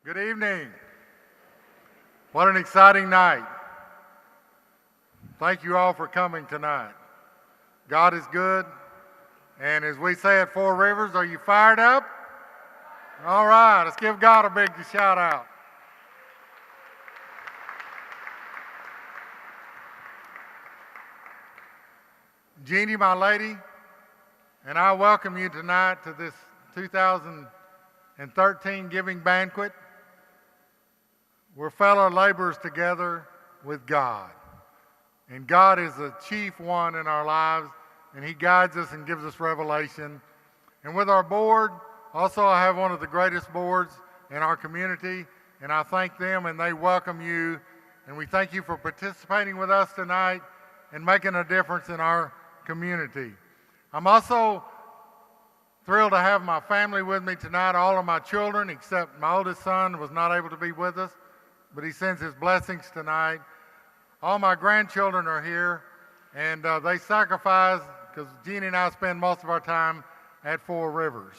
Good evening. What an exciting night. Thank you all for coming tonight. God is good, and as we say at Four Rivers, are you fired up? All right, let's give God a big shout out. Jeannie, my lady, and I welcome you tonight to this 2013 Giving Banquet. We're fellow laborers together with God. And God is the chief one in our lives, and He guides us and gives us revelation. And with our board, also I have one of the greatest boards in our community, and I thank them and they welcome you. And we thank you for participating with us tonight and making a difference in our community. I'm also thrilled to have my family with me tonight, all of my children, except my oldest son was not able to be with us, but he sends his blessings tonight. All my grandchildren are here, and they sacrifice because Jeannie and I spend most of our time at Four Rivers.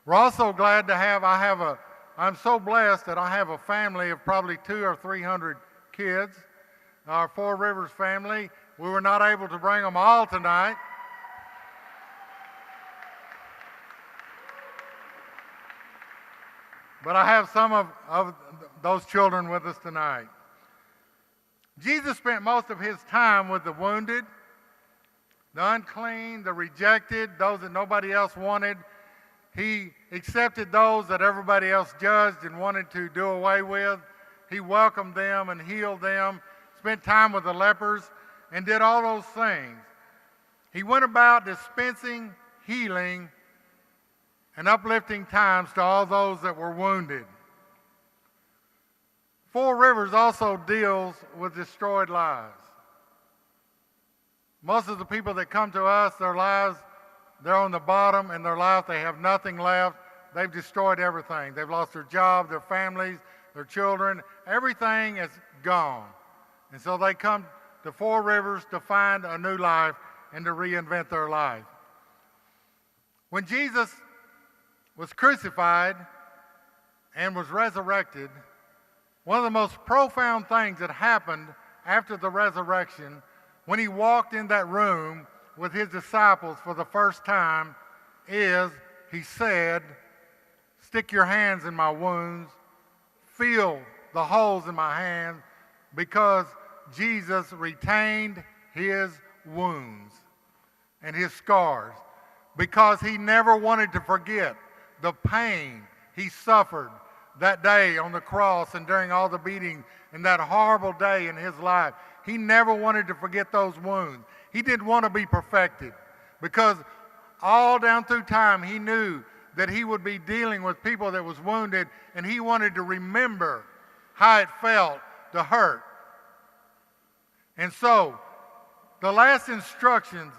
We're also glad to have, I'm so blessed that I have a family of probably 200 or 300 kids, our Four Rivers family. We were not able to bring them all tonight. But I have some of those children with us tonight. Jesus spent most of his time with the wounded, the unclean, the rejected, those that nobody else wanted. He accepted those that everybody else judged and wanted to do away with. He welcomed them and healed them, spent time with the lepers, and did all those things. He went about dispensing healing and uplifting times to all those that were wounded. Four Rivers also deals with destroyed lives. Most of the people that come to us, their lives, they're on the bottom in their life. They have nothing left. They've destroyed everything. They've lost their job, their families, their children. Everything is gone. And so they come to Four Rivers to find a new life and to reinvent their life. When Jesus was crucified and was resurrected, one of the most profound things that happened after the resurrection, when he walked in that room with his disciples for the first time, is he said, "Stick your hands in my wounds, feel the holes in my hands," because Jesus retained his wounds and his scars, because he never wanted to forget the pain he suffered that day on the cross and during all the beating and that horrible day in his life. He never wanted to forget those wounds. He didn't want to be perfected, because all down through time he knew that he would be dealing with people that was wounded, and he wanted to remember how it felt to hurt. And so the last instructions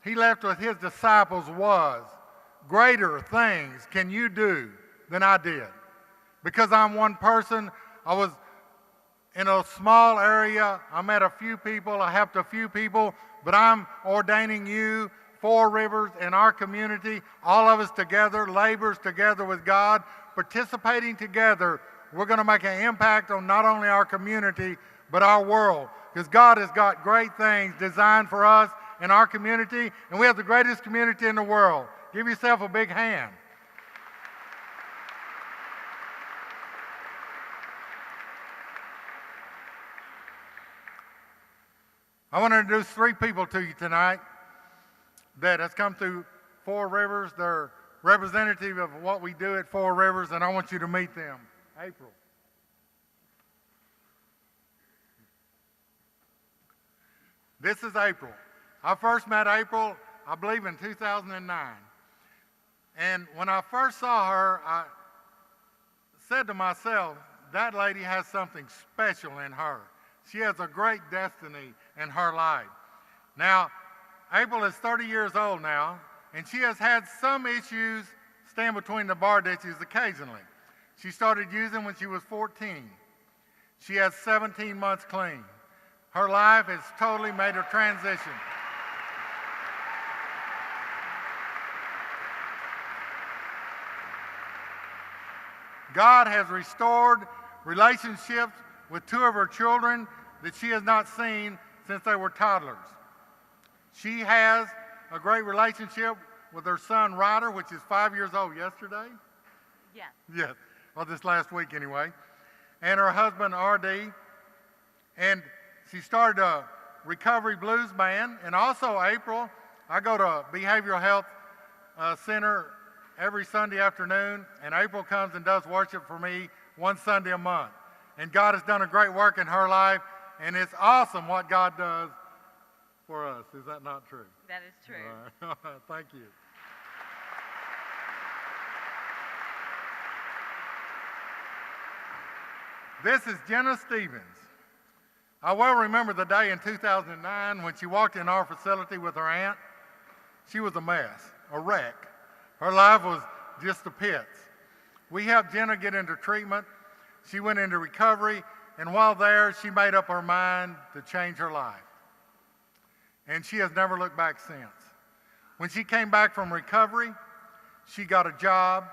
he left with his disciples was, "Greater things can you do than I did." Because I'm one person, I was in a small area, I met a few people, I helped a few people, but I'm ordaining you, Four Rivers, in our community, all of us together, laborers together with God, participating together. We're going to make an impact on not only our community, but our world. Because God has got great things designed for us in our community, and we have the greatest community in the world. Give yourself a big hand. I want to introduce three people to you tonight that has come through Four Rivers. They're representative of what we do at Four Rivers, and I want you to meet them. April. This is April. I first met April, I believe, in 2009. And when I first saw her, I said to myself, that lady has something special in her. She has a great destiny in her life. Now, April is 30 years old now, and she has had some issues stand between the bar ditches occasionally. She started using when she was 14. She has 17 months clean. Her life has totally made her transition. God has restored relationships with 2 of her children that she has not seen since they were toddlers. She has a great relationship with her son Ryder, which is 5 years old yesterday. Yes. Yes, well, this last week anyway. And her husband RD. And she started a recovery blues band. And also April, I go to a behavioral health center every Sunday afternoon, and April comes and does worship for me one Sunday a month. And God has done a great work in her life, and it's awesome what God does for us. Is that not true? That is true. All right. Thank you. This is Jenna Stevens. I well remember the day in 2009 when she walked in our facility with her aunt. She was a mess, a wreck. Her life was just the pits. We helped Jenna get into treatment. She went into recovery, and while there, she made up her mind to change her life. And she has never looked back since. When she came back from recovery, she got a job,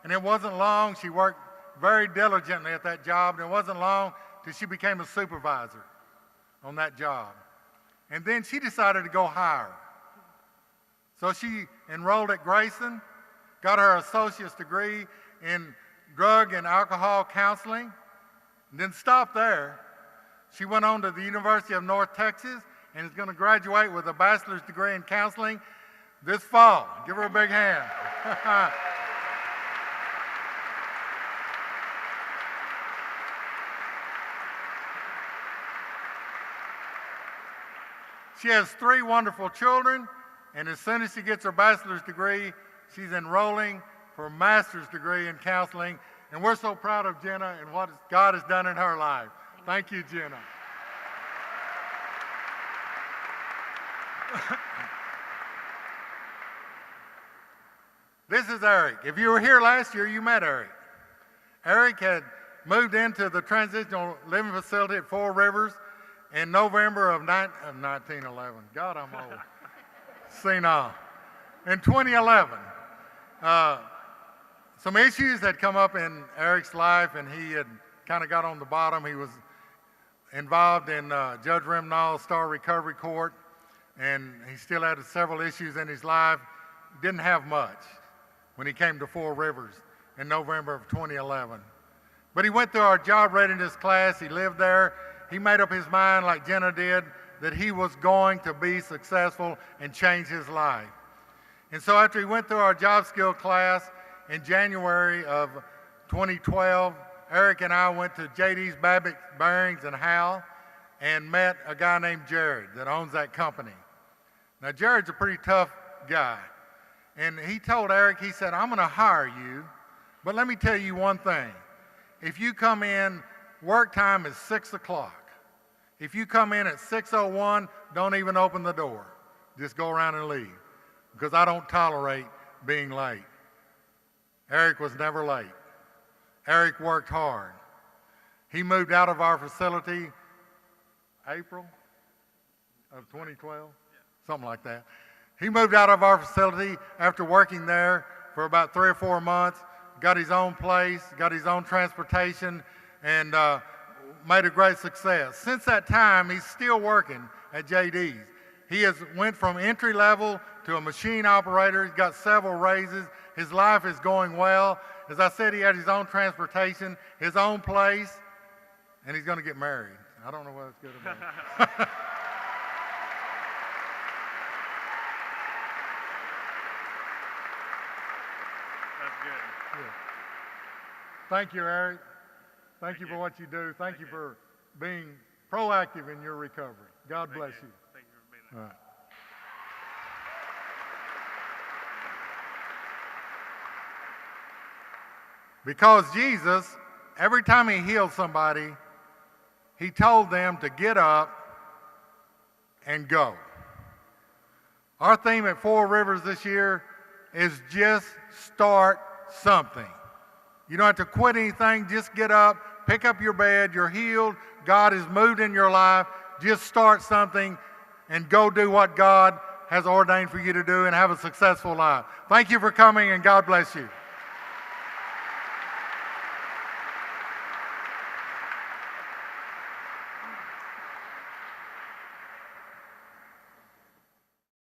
and it wasn't long. She worked very diligently at that job, and it wasn't long till she became a supervisor on that job. And then she decided to go higher. So she enrolled at Grayson, got her associate's degree in drug and alcohol counseling, and didn't stop there. She went on to the University of North Texas and is going to graduate with a bachelor's degree in counseling this fall. Give her a big hand. She has 3 wonderful children, and as soon as she gets her bachelor's degree, she's enrolling for a master's degree in counseling. And we're so proud of Jenna and what God has done in her life. Thank you, Jenna. This is Eric. If you were here last year, you met Eric. Eric had moved into the transitional living facility at Four Rivers in November of 1911. God, I'm old. Senile. In 2011, some issues had come up in Eric's life, and he had kind of got on the bottom. He was involved in Judge Rimnall's Star Recovery Court, and he still had several issues in his life. Didn't have much when he came to Four Rivers in November of 2011. But he went through our job readiness class. He lived there. He made up his mind, like Jenna did, that he was going to be successful and change his life. And so after he went through our job skill class in January of 2012, Eric and I went to JD's Babbitt Bearings in Howell and met a guy named Jared that owns that company. Now, Jared's a pretty tough guy. And he told Eric, he said, I'm going to hire you, but let me tell you one thing. If you come in, work time is 6 o'clock. If you come in at 6:01, don't even open the door. Just go around and leave, because I don't tolerate being late. Eric was never late. Eric worked hard. He moved out of our facility April of 2012, something like that. He moved out of our facility after working there for about 3 or 4 months, got his own place, got his own transportation, and made a great success. Since that time, he's still working at JD's. He has went from entry level to a machine operator. He's got several raises. His life is going well. As I said, he had his own transportation, his own place, and he's going to get married. I don't know whether it's good or bad. That's good. Yeah. Thank you, Eric. Thank you for what you do. Thank you for being proactive in your recovery. God bless you. Thank you for being there. All right. Because Jesus, every time he healed somebody, he told them to get up and go. Our theme at Four Rivers this year is just start something. You don't have to quit anything. Just get up, pick up your bed. You're healed. God has moved in your life. Just start something and go do what God has ordained for you to do and have a successful life. Thank you for coming, and God bless you.